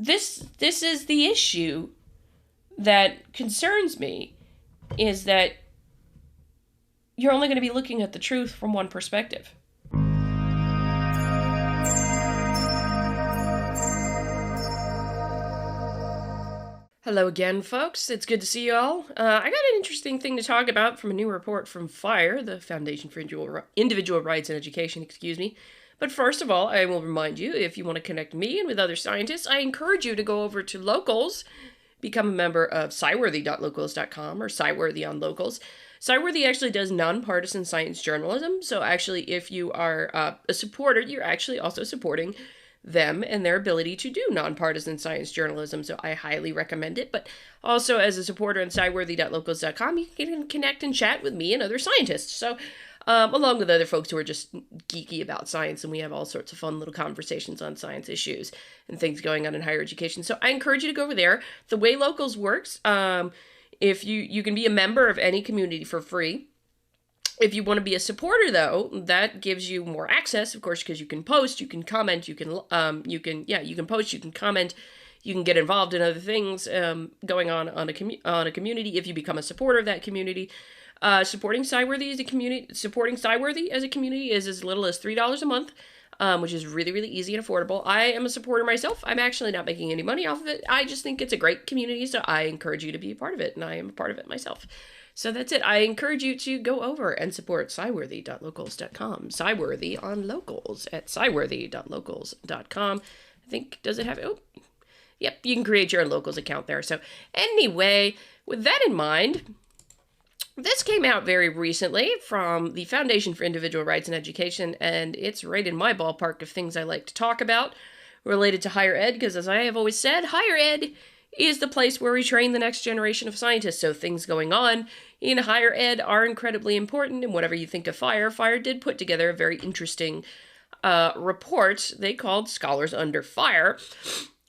this is the issue that concerns me, is that you're only going to be looking at the truth from one perspective. Hello again, folks. It's good to see you all. I got an interesting thing to talk about from a new report from FIRE, the Foundation for Individual Rights in Education, But first of all, I will remind you, if you want to connect me and with other scientists, I encourage you to go over to Locals, become a member of sciworthy.locals.com or Sciworthy on Locals. Sciworthy actually does nonpartisan science journalism, so actually if you are a supporter, you're actually also supporting them and their ability to do nonpartisan science journalism, so I highly recommend it. But also, as a supporter on sciworthy.locals.com, you can connect and chat with me and other scientists. So, along with other folks who are just geeky about science, and we have all sorts of fun little conversations on science issues and things going on in higher education. So I encourage you to go over there. The way Locals works, if you can be a member of any community for free. If you want to be a supporter, though, that gives you more access, of course, because you can post, you can comment, you can post, you can comment, you can get involved in other things going on a community. If you become a supporter of that community, supporting Sciworthy as a community is as little as $3 a month, which is really, really easy and affordable. I am a supporter myself. I'm actually not making any money off of it. I just think it's a great community, so I encourage you to be a part of it, and I am a part of it myself. So that's it. I encourage you to go over and support sciworthy.locals.com. Sciworthy on Locals at sciworthy.locals.com. I think, does it have it? Oh, yep, you can create your own Locals account there. So anyway, with that in mind, this came out very recently from the Foundation for Individual Rights in Education, and it's right in my ballpark of things I like to talk about related to higher ed, because as I have always said, higher ed is the place where we train the next generation of scientists. So things going on in higher ed are incredibly important. And whatever you think of FIRE did put together a very interesting report they called Scholars Under Fire,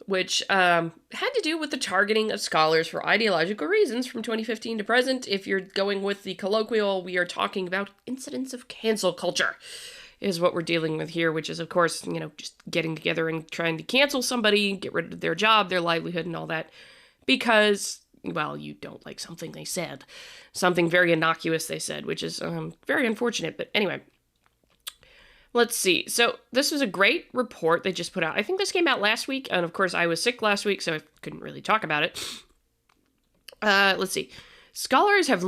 which had to do with the targeting of scholars for ideological reasons from 2015 to present. If you're going with the colloquial, we are talking about incidents of cancel culture is what we're dealing with here, which is, of course, just getting together and trying to cancel somebody, get rid of their job, their livelihood, and all that, because, well, you don't like something they said. Something very innocuous they said, which is very unfortunate. But anyway, let's see. So this was a great report they just put out. I think this came out last week, and of course I was sick last week, so I couldn't really talk about it. Let's see. Scholars have...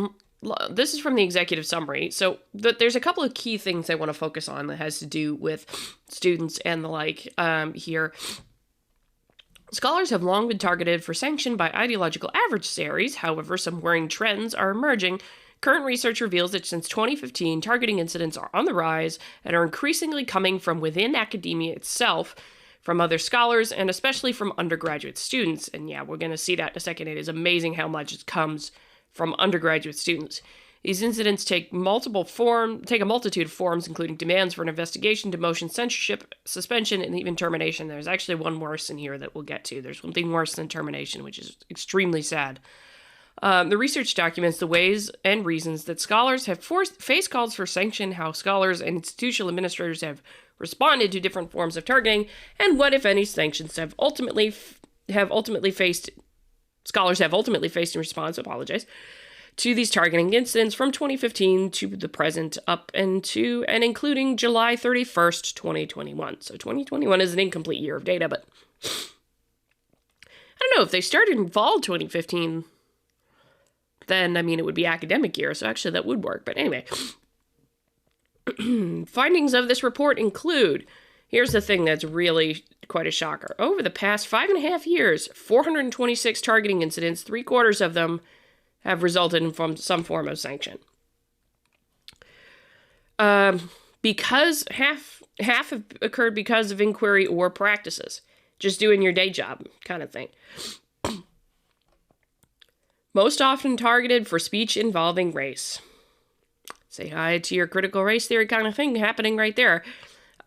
This is from the executive summary. So there's a couple of key things I want to focus on that has to do with students and the like here. Scholars have long been targeted for sanction by ideological adversaries. However, some worrying trends are emerging. Current research reveals that since 2015, targeting incidents are on the rise and are increasingly coming from within academia itself, from other scholars, and especially from undergraduate students. And yeah, we're going to see that in a second. It is amazing how much it comes from undergraduate students. These incidents take a multitude of forms, including demands for an investigation, demotion, censorship, suspension, and even termination. There's actually one worse in here that we'll get to. There's one thing worse than termination, which is extremely sad. The research documents the ways and reasons that scholars have faced calls for sanction, how scholars and institutional administrators have responded to different forms of targeting, and what, if any, sanctions have ultimately faced in response, to these targeting incidents from 2015 to the present, up and including July 31st, 2021. So 2021 is an incomplete year of data, but I don't know, if they started in fall 2015, then, it would be academic year, so actually that would work. But anyway, findings of this report include, here's the thing that's really quite a shocker. Over the past 5.5 years, 426 targeting incidents, 3/4 of them have resulted in some form of sanction. Because half have occurred because of inquiry or practices, just doing your day job kind of thing. Most often targeted for speech involving race. Say hi to your critical race theory kind of thing happening right there.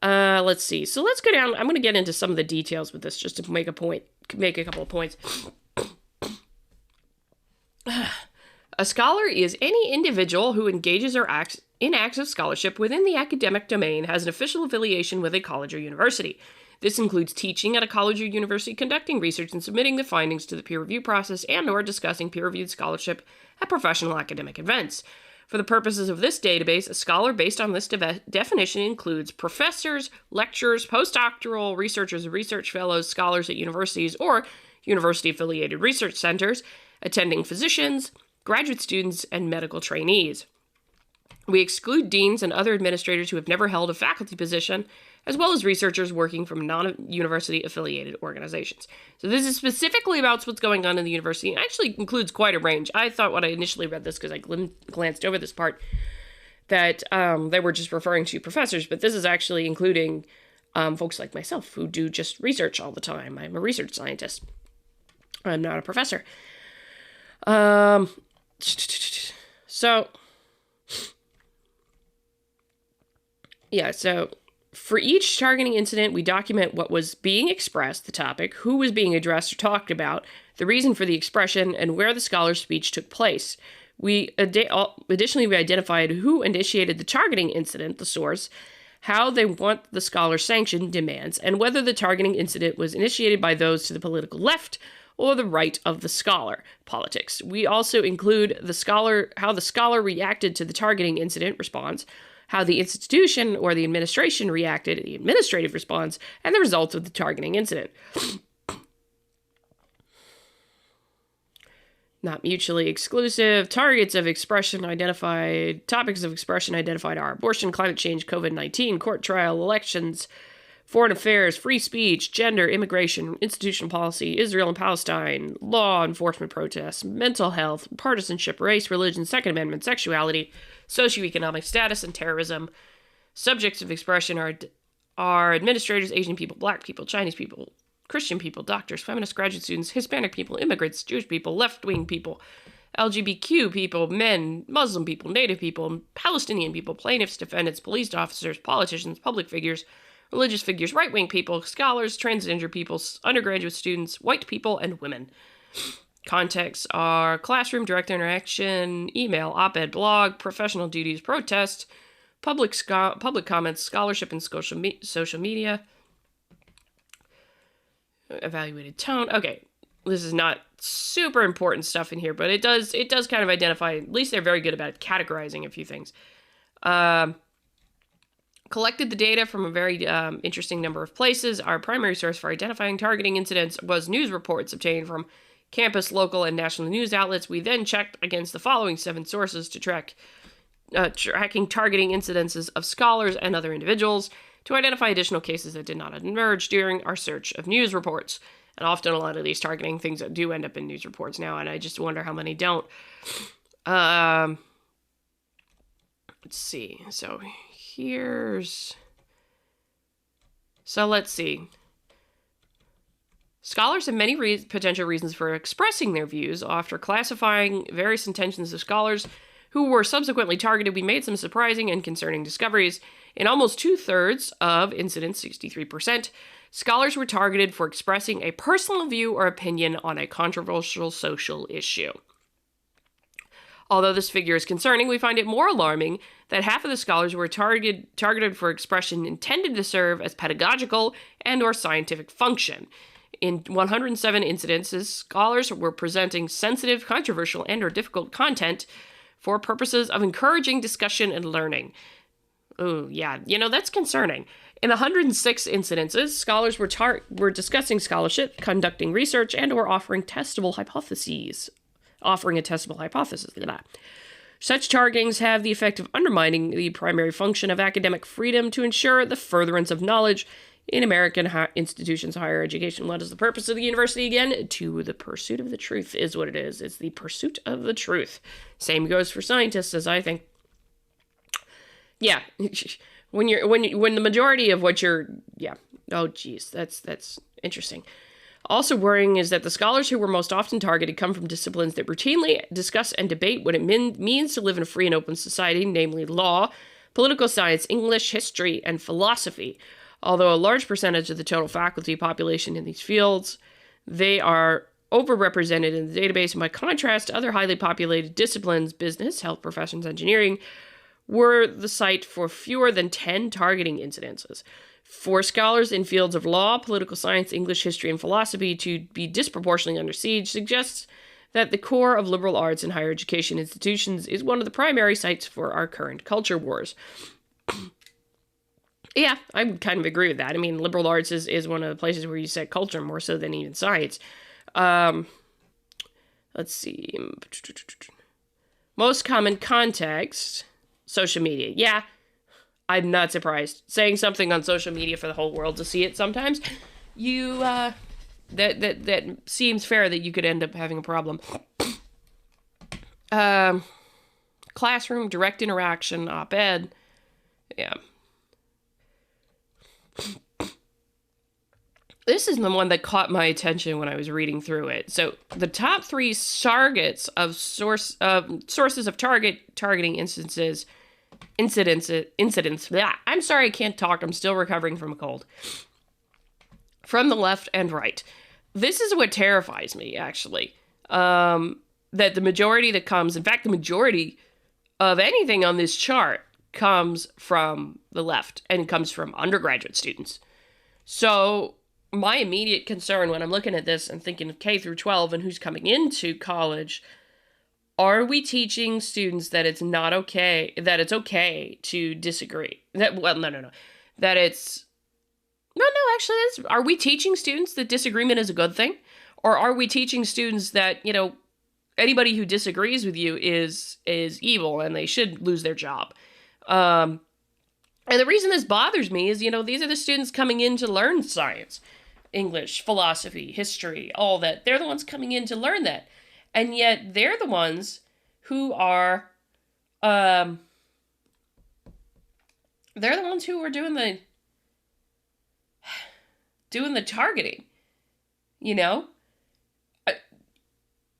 Let's see. So let's go down. I'm going to get into some of the details with this just to make a couple of points. A scholar is any individual who engages or in acts of scholarship within the academic domain, has an official affiliation with a college or university. This includes teaching at a college or university, conducting research, and submitting the findings to the peer review process and/or discussing peer-reviewed scholarship at professional academic events. For the purposes of this database, a scholar based on this definition includes professors, lecturers, postdoctoral researchers, research fellows, scholars at universities or university-affiliated research centers, attending physicians, graduate students, and medical trainees. We exclude deans and other administrators who have never held a faculty position, as well as researchers working from non-university affiliated organizations. So this is specifically about what's going on in the university, and actually includes quite a range. I thought when I initially read this, because I glanced over this part, that they were just referring to professors, but this is actually including folks like myself who do just research all the time. I'm a research scientist. I'm not a professor. So for each targeting incident, we document what was being expressed, the topic, who was being addressed or talked about, the reason for the expression, and where the scholar's speech took place. Additionally, we identified who initiated the targeting incident, the source, how they want the scholar sanctioned demands, and whether the targeting incident was initiated by those to the political left or the right of the scholar, politics. We also include how the scholar reacted to the targeting incident response, how the institution or the administration reacted, the administrative response, and the results of the targeting incident. Not mutually exclusive. Topics of expression identified are abortion, climate change, COVID-19, court trial, elections, foreign affairs, free speech, gender, immigration, institutional policy, Israel and Palestine, law enforcement protests, mental health, partisanship, race, religion, Second Amendment, sexuality, socioeconomic status, and terrorism. Subjects of expression are administrators, Asian people, black people, Chinese people, Christian people, doctors, feminist graduate students, Hispanic people, immigrants, Jewish people, left-wing people, LGBTQ people, men, Muslim people, Native people, Palestinian people, plaintiffs, defendants, police officers, politicians, public figures, religious figures, right-wing people, scholars, transgender people, undergraduate students, white people, and women. Contexts are classroom, direct interaction, email, op-ed, blog, professional duties, protest, public comments, scholarship, and social media. Evaluated tone. Okay, this is not super important stuff in here, but it does kind of identify, at least they're very good about categorizing a few things. Collected the data from a very interesting number of places. Our primary source for identifying targeting incidents was news reports obtained from campus, local, and national news outlets. We then checked against the following 7 sources to tracking targeting incidences of scholars and other individuals to identify additional cases that did not emerge during our search of news reports. And often a lot of these targeting things that do end up in news reports now, and I just wonder how many don't. Let's see. So let's see. Scholars have many potential reasons for expressing their views. After classifying various intentions of scholars who were subsequently targeted, we made some surprising and concerning discoveries. In almost 2/3 of incidents, 63%, scholars were targeted for expressing a personal view or opinion on a controversial social issue. Although this figure is concerning, we find it more alarming that half of the scholars were targeted for expression intended to serve as pedagogical and or scientific function. In 107 incidences, scholars were presenting sensitive, controversial, and or difficult content for purposes of encouraging discussion and learning. Oh, yeah, that's concerning. In 106 incidences, scholars were discussing scholarship, conducting research, and or offering a testable hypothesis. Such targetings have the effect of undermining the primary function of academic freedom to ensure the furtherance of knowledge in American institutions of higher education. What is the purpose of the university again? To the pursuit of the truth is what it is. It's the pursuit of the truth. Same goes for scientists, as I think. Yeah, when the majority of what you're, yeah. Oh, geez, that's interesting. Also worrying is that the scholars who were most often targeted come from disciplines that routinely discuss and debate what it means to live in a free and open society, namely law, political science, English, history, and philosophy. Although a large percentage of the total faculty population in these fields, they are overrepresented in the database, and by contrast, other highly populated disciplines, business, health professions, engineering, were the site for fewer than 10 targeting incidences. For scholars in fields of law, political science, English, history, and philosophy to be disproportionately under siege suggests that the core of liberal arts and higher education institutions is one of the primary sites for our current culture wars. Yeah, I would kind of agree with that. I mean, liberal arts is one of the places where you set culture more so than even science. Let's see. Most common context, social media. Yeah, I'm not surprised. Saying something on social media for the whole world to see it sometimes, that seems fair that you could end up having a problem. Classroom, direct interaction, op-ed. Yeah. This is the one that caught my attention when I was reading through it. So the top 3 targets of sources of targeting incidents. Blah. I'm sorry, I can't talk. I'm still recovering from a cold. From the left and right. This is what terrifies me, actually. That the majority that comes, in fact, the majority of anything on this chart comes from the left and comes from undergraduate students. So my immediate concern when I'm looking at this and thinking of K through 12 and who's coming into college, are we teaching students that it's not okay, that it's okay to disagree? That it's, actually, are we teaching students that disagreement is a good thing? Or are we teaching students that, anybody who disagrees with you is evil and they should lose their job? And the reason this bothers me is, these are the students coming in to learn science, English, philosophy, history, all that. They're the ones coming in to learn that. And yet they're the ones who are, they're the ones who are doing the targeting,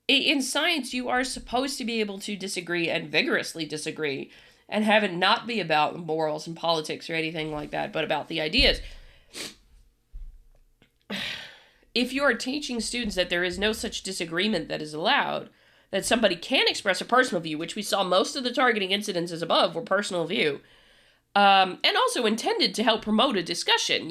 In science, you are supposed to be able to disagree and vigorously disagree and have it not be about morals and politics or anything like that, but about the ideas. If you are teaching students that there is no such disagreement that is allowed, that somebody can express a personal view, which we saw most of the targeting incidences above were personal view, and also intended to help promote a discussion,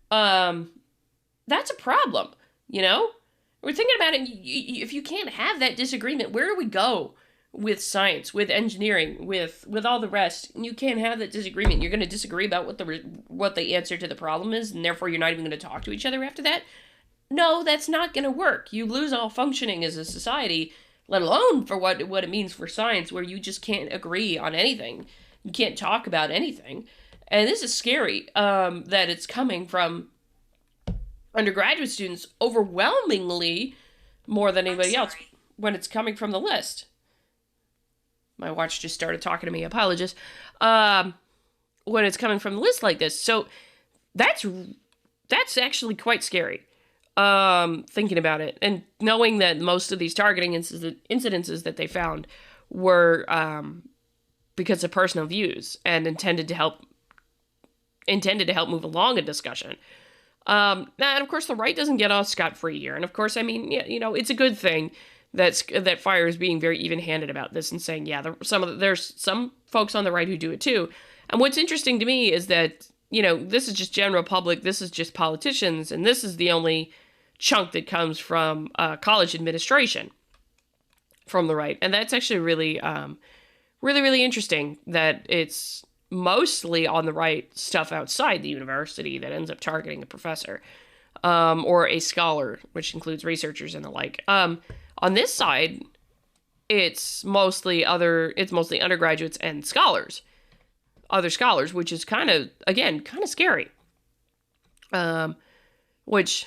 that's a problem, We're thinking about it, if you can't have that disagreement, where do we go with science, with engineering, with all the rest? You can't have that disagreement. You're going to disagree about what the answer to the problem is, and therefore you're not even going to talk to each other after that? No, that's not going to work. You lose all functioning as a society, let alone for what it means for science, where you just can't agree on anything. You can't talk about anything. And this is scary, that it's coming from undergraduate students overwhelmingly more than anybody else when it's coming from the list. My watch just started talking to me. Apologies. When it's coming from the list like this. So that's actually quite scary. Thinking about it and knowing that most of these targeting incidences that they found were because of personal views and intended to help move along a discussion. And of course, the right doesn't get off scot-free here. And of course, it's a good thing that FIRE is being very even-handed about this and saying, there's some folks on the right who do it too. And what's interesting to me is that, this is just general public, this is just politicians, and this is the only chunk that comes from college administration from the right. And that's actually really, really, really interesting that it's mostly on the right stuff outside the university that ends up targeting a professor or a scholar, which includes researchers and the like. On this side, it's mostly undergraduates and other scholars, which is kind of scary. Which,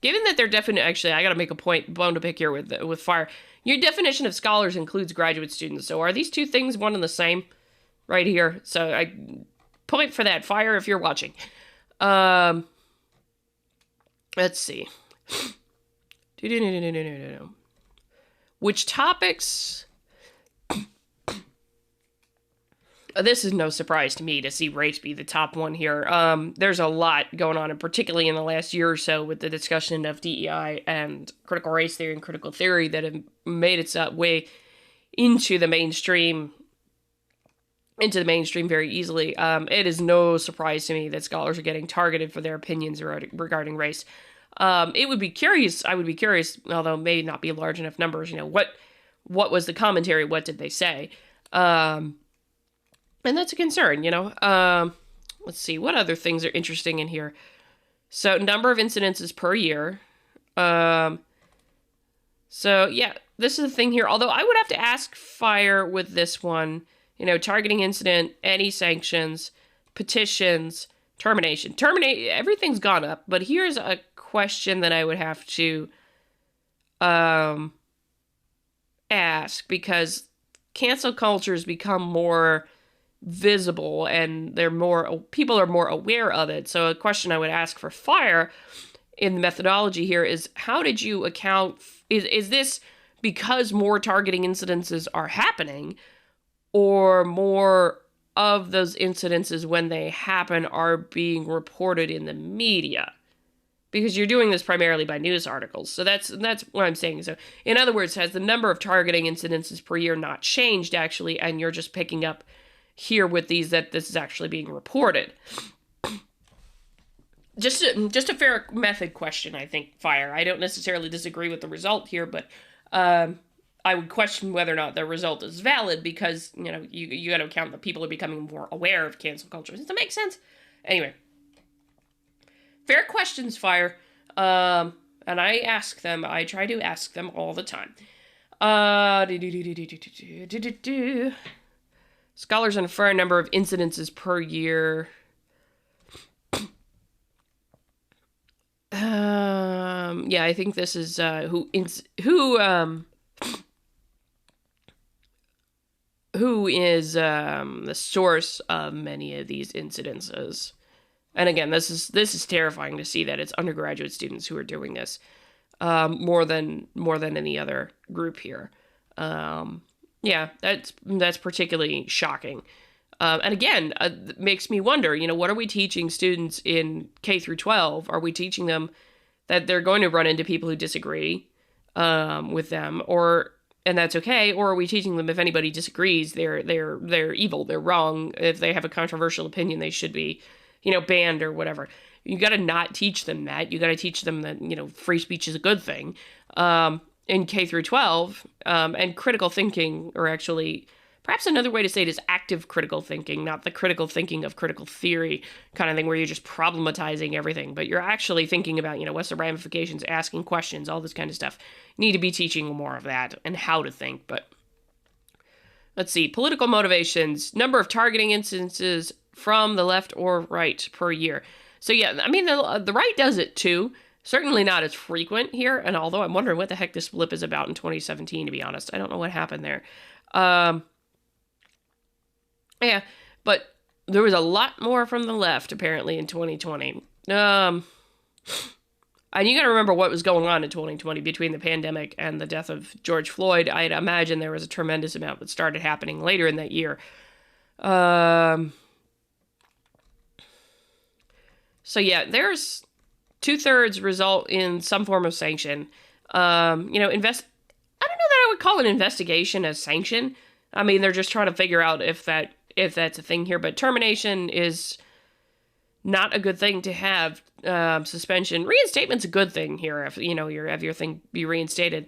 given that their actually, I got to make a bone to pick here with FIRE. Your definition of scholars includes graduate students. So are these two things one and the same? Right here. So I point for that, FIRE, if you're watching. Let's see. Which topics? This is no surprise to me to see race be the top one here. There's a lot going on, and particularly in the last year or so with the discussion of DEI and critical race theory and critical theory that have made its way into the mainstream into the mainstream very easily. It is no surprise to me that scholars are getting targeted for their opinions regarding race. I would be curious, although may not be large enough numbers, what was the commentary? What did they say? And that's a concern, let's see, what other things are interesting in here? So number of incidences per year. So yeah, this is the thing here. Although I would have to ask FIRE with this one, targeting incident, any sanctions, petitions, termination. Everything's gone up, but here's a question that I would have to ask, because cancel culture has become more visible and people are more aware of it. So a question I would ask for FIRE in the methodology here is, how did you account, is this because more targeting incidences are happening, or more of those incidences when they happen are being reported in the media? Because you're doing this primarily by news articles. So that's what I'm saying. So in other words, has the number of targeting incidences per year not changed actually, and you're just picking up here with these that this is actually being reported? Just a fair method question, I think, FIRE. I don't necessarily disagree with the result here, but I would question whether or not the result is valid, because, you got to account that people are becoming more aware of cancel culture. Does that make sense? Anyway. Fair questions, FIRE. And I try to ask them all the time. Scholars on a fair number of incidences per year. Yeah, I think this is who is the source of many of these incidences. And again, this is terrifying to see that it's undergraduate students who are doing this, more than any other group here. Yeah, that's particularly shocking. And again, it makes me wonder, what are we teaching students in K through 12? Are we teaching them that they're going to run into people who disagree with them, and that's okay? Or are we teaching them if anybody disagrees, they're evil, they're wrong, if they have a controversial opinion, they should be, banned or whatever? You got to not teach them that. You got to teach them that, free speech is a good thing in K through 12, and critical thinking, or actually, perhaps another way to say it is active critical thinking, not the critical thinking of critical theory kind of thing where you're just problematizing everything, but you're actually thinking about, what's the ramifications, asking questions, all this kind of stuff. You need to be teaching more of that and how to think. But let's see, political motivations, number of targeting instances from the left or right per year. So yeah, I mean, the right does it too. Certainly not as frequent here, and although I'm wondering what the heck this blip is about in 2017, to be honest. I don't know what happened there. Yeah, but there was a lot more from the left, apparently, in 2020. And you gotta remember what was going on in 2020 between the pandemic and the death of George Floyd. I'd imagine there was a tremendous amount that started happening later in that year. So yeah, there's 2/3 result in some form of sanction. I don't know that I would call an investigation a sanction. I mean, they're just trying to figure out if that's a thing here, but termination is not a good thing to have. Suspension, reinstatement's a good thing here if you have your thing be reinstated.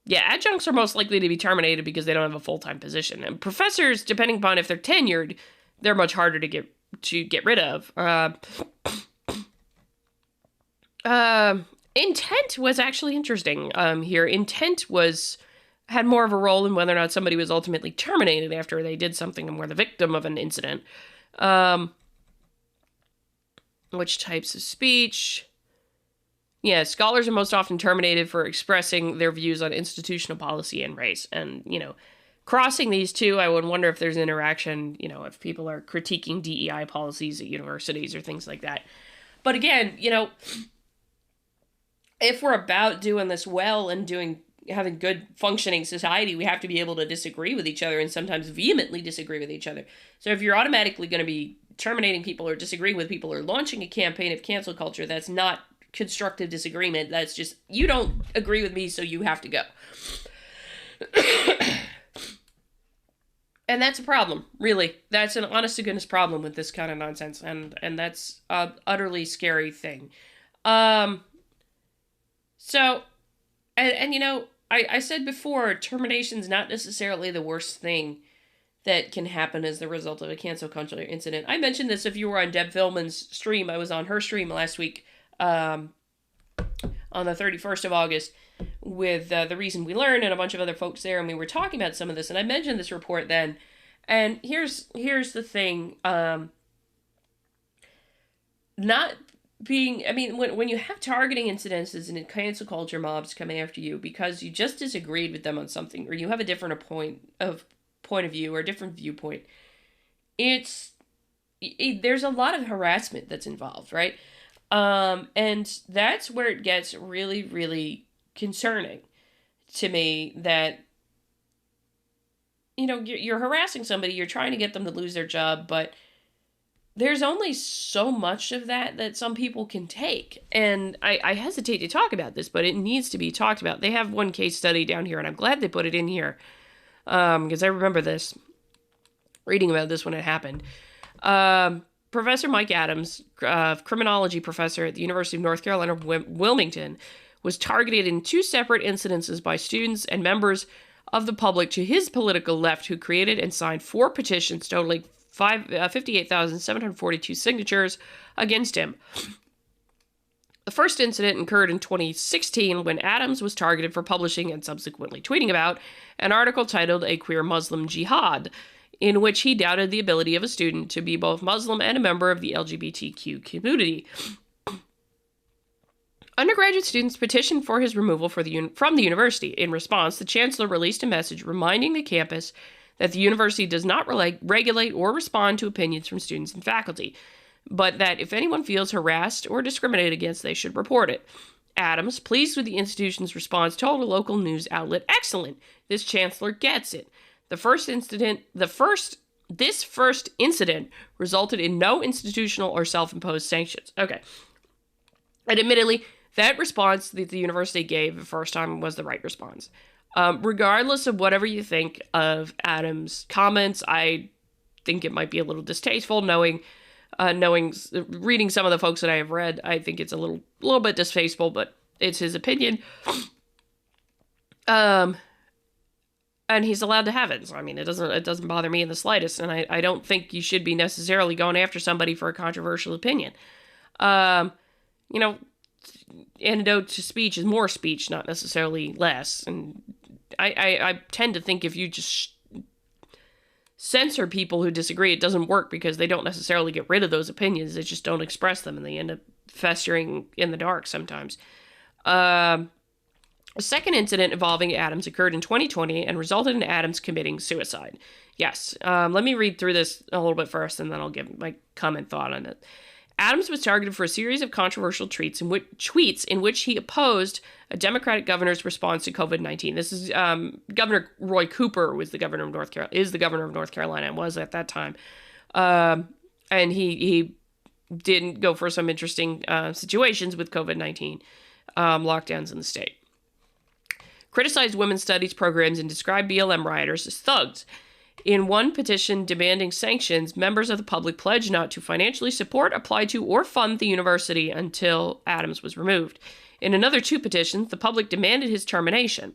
Yeah, adjuncts are most likely to be terminated because they don't have a full-time position, and professors, depending upon if they're tenured, they're much harder to get rid of. Intent was actually interesting here. Intent had more of a role in whether or not somebody was ultimately terminated after they did something and were the victim of an incident. Which types of speech? Yeah, scholars are most often terminated for expressing their views on institutional policy and race. And, crossing these two, I would wonder if there's interaction, if people are critiquing DEI policies at universities or things like that. But again, if we're about doing this well and having good functioning society, we have to be able to disagree with each other, and sometimes vehemently disagree with each other. So if you're automatically going to be terminating people or disagreeing with people or launching a campaign of cancel culture, that's not constructive disagreement. That's just, you don't agree with me, so you have to go. And that's a problem, really. That's an honest-to-goodness problem with this kind of nonsense, and that's a utterly scary thing. So, and you know, I said before, termination's not necessarily the worst thing that can happen as the result of a cancel culture incident. I mentioned this if you were on Deb Philman's stream. I was on her stream last week, on the 31st of August, with The Reason We Learn and a bunch of other folks there, and we were talking about some of this, and I mentioned this report then. And here's the thing, not being, I mean, when you have targeting incidences and cancel culture mobs coming after you because you just disagreed with them on something, or you have a different point of view or a different viewpoint, there's a lot of harassment that's involved, right? And that's where it gets really, really concerning to me, that, you know, you're harassing somebody, you're trying to get them to lose their job, but there's only so much of that some people can take. And I hesitate to talk about this, but it needs to be talked about. They have one case study down here, and I'm glad they put it in here, because I remember reading about this when it happened. Professor Mike Adams, criminology professor at the University of North Carolina, Wilmington, was targeted in 2 separate incidences by students and members of the public to his political left, who created and signed 4 petitions totaling 58,742 signatures against him. The first incident occurred in 2016 when Adams was targeted for publishing and subsequently tweeting about an article titled "A Queer Muslim Jihad," in which he doubted the ability of a student to be both Muslim and a member of the LGBTQ community. Undergraduate students petitioned for his removal from the university. In response, the chancellor released a message reminding the campus that the university does not regulate or respond to opinions from students and faculty, but that if anyone feels harassed or discriminated against, they should report it. Adams, pleased with the institution's response, told a local news outlet, "Excellent, this chancellor gets it. This first incident resulted in no institutional or self-imposed sanctions." Okay. And admittedly, that response that the university gave the first time was the right response. Regardless of whatever you think of Adams' comments, I think it might be a little distasteful. Reading some of the folks that I have read, I think it's a little bit distasteful, but it's his opinion. And he's allowed to have it. So, I mean, it doesn't bother me in the slightest, and I don't think you should be necessarily going after somebody for a controversial opinion. You know, antidote to speech is more speech, not necessarily less. And I tend to think if you just censor people who disagree, it doesn't work, because they don't necessarily get rid of those opinions. They just don't express them, and they end up festering in the dark sometimes. A second incident involving Adams occurred in 2020 and resulted in Adams committing suicide. Yes, let me read through this a little bit first, and then I'll give my comment thought on it. Adams was targeted for a series of controversial tweets in which he opposed a Democratic governor's response to COVID-19. This is Governor Roy Cooper is the governor of North Carolina, and was at that time. And he did go for some interesting situations with COVID-19 lockdowns in the state. Criticized women's studies programs and described BLM rioters as thugs. In one petition demanding sanctions, members of the public pledged not to financially support, apply to, or fund the university until Adams was removed. In another 2 petitions, the public demanded his termination.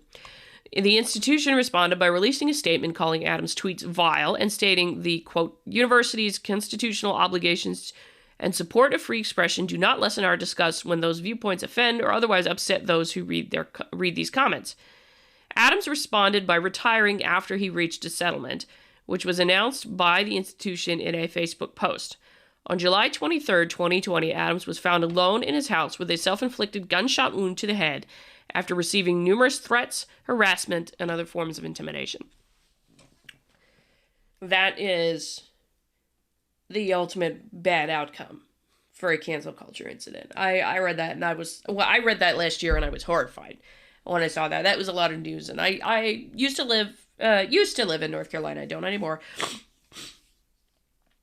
The institution responded by releasing a statement calling Adams' tweets vile and stating the, quote, "University's constitutional obligations and support of free expression do not lessen our disgust when those viewpoints offend or otherwise upset those who read these comments." Adams responded by retiring after he reached a settlement, which was announced by the institution in a Facebook post. On July 23, 2020, Adams was found alone in his house with a self-inflicted gunshot wound to the head after receiving numerous threats, harassment, and other forms of intimidation. That is the ultimate bad outcome for a cancel culture incident. I read that, and I read that last year, and I was horrified when I saw that. That was a lot of news, and I used to live in North Carolina. I don't anymore.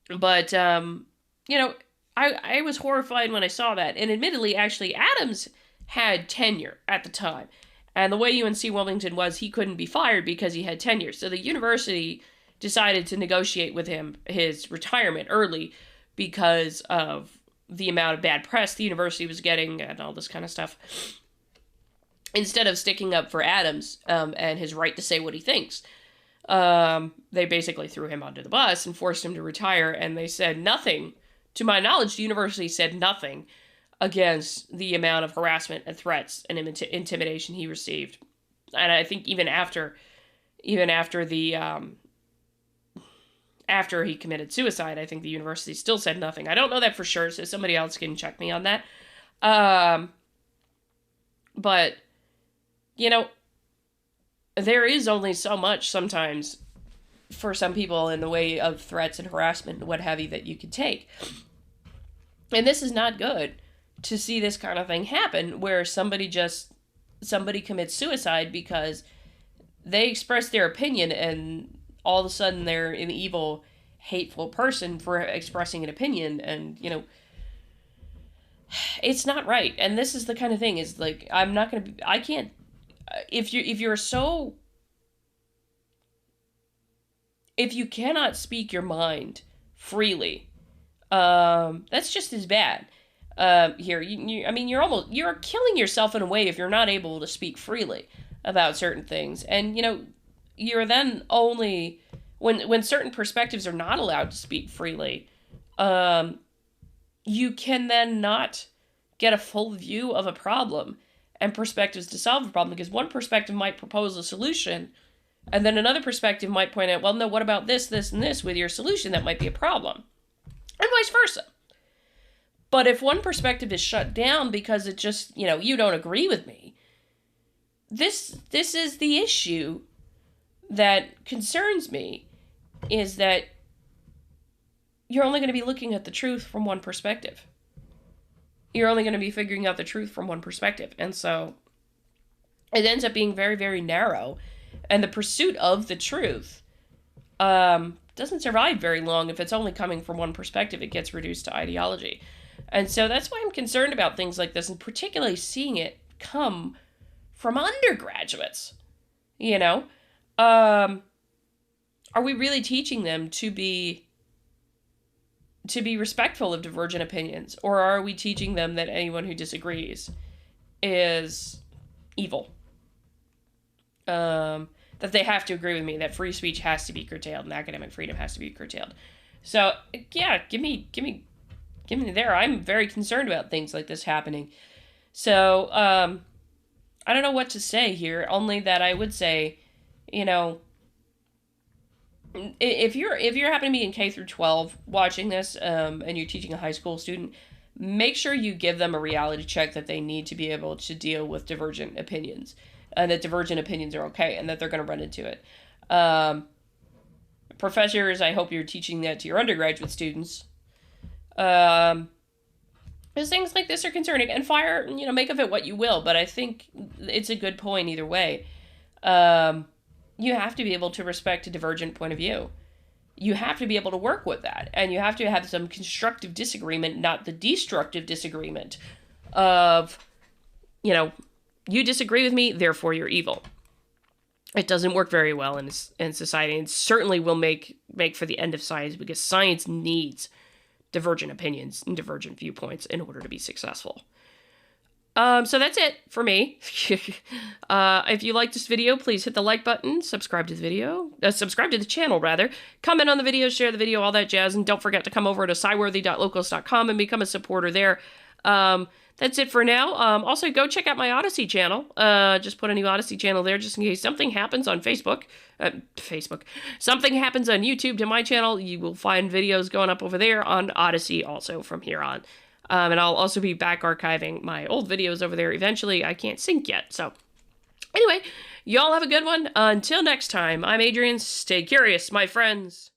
But, you know, I was horrified when I saw that. And admittedly, actually, Adams had tenure at the time. And the way UNC Wilmington was, he couldn't be fired because he had tenure. So the university decided to negotiate with him his retirement early because of the amount of bad press the university was getting and all this kind of stuff. Instead of sticking up for Adams and his right to say what he thinks, they basically threw him under the bus and forced him to retire. And they said nothing. To my knowledge, the university said nothing against the amount of harassment and threats and intimidation he received. And I think even after the after he committed suicide, I think the university still said nothing. I don't know that for sure, so somebody else can check me on that. But, you know, there is only so much sometimes for some people in the way of threats and harassment and what have you that you can take. And this is not good to see this kind of thing happen where somebody commits suicide because they express their opinion and all of a sudden they're an evil, hateful person for expressing an opinion. And, you know, it's not right. And this is the kind of thing is like, I can't, if you cannot speak your mind freely, that's just as bad. Here, you're killing yourself in a way if you're not able to speak freely about certain things. And, you know, you're then only, when certain perspectives are not allowed to speak freely, you can then not get a full view of a problem and perspectives to solve a problem, because one perspective might propose a solution, and then another perspective might point out, well, no, what about this, this, and this with your solution? That might be a problem. And vice versa. But if one perspective is shut down because it just, you know, you don't agree with me, this is the issue that concerns me, is that you're only going to be looking at the truth from one perspective. You're only going to be figuring out the truth from one perspective. And so it ends up being very, very narrow. And the pursuit of the truth doesn't survive very long if it's only coming from one perspective. It gets reduced to ideology. And so that's why I'm concerned about things like this, and particularly seeing it come from undergraduates. You know? Are we really teaching them to be respectful of divergent opinions? Or are we teaching them that anyone who disagrees is evil? That they have to agree with me, that free speech has to be curtailed and academic freedom has to be curtailed. So, yeah, give me there. I'm very concerned about things like this happening. So, I don't know what to say here, only that I would say, you know, if you're happening to be in K through 12 watching this, and you're teaching a high school student, make sure you give them a reality check that they need to be able to deal with divergent opinions, and that divergent opinions are okay, and that they're going to run into it. Professors, I hope you're teaching that to your undergraduate students. Because things like this are concerning, and fire, you know, make of it what you will, but I think it's a good point either way. You have to be able to respect a divergent point of view. You have to be able to work with that, and you have to have some constructive disagreement, not the destructive disagreement of, you know, you disagree with me, therefore you're evil. It doesn't work very well in society, and certainly will make for the end of science, because science needs divergent opinions and divergent viewpoints in order to be successful. So that's it for me. If you like this video, please hit the like button, subscribe to the channel rather, comment on the video, share the video, all that jazz, and don't forget to come over to cyworthy.locals.com and become a supporter there. That's it for now. Also, go check out my Odyssey channel. Just put a new Odyssey channel there just in case something happens on Facebook. Something happens on YouTube to my channel. You will find videos going up over there on Odyssey also from here on. And I'll also be back archiving my old videos over there eventually. I can't sync yet. So anyway, y'all have a good one. Until next time, I'm Adrian. Stay curious, my friends.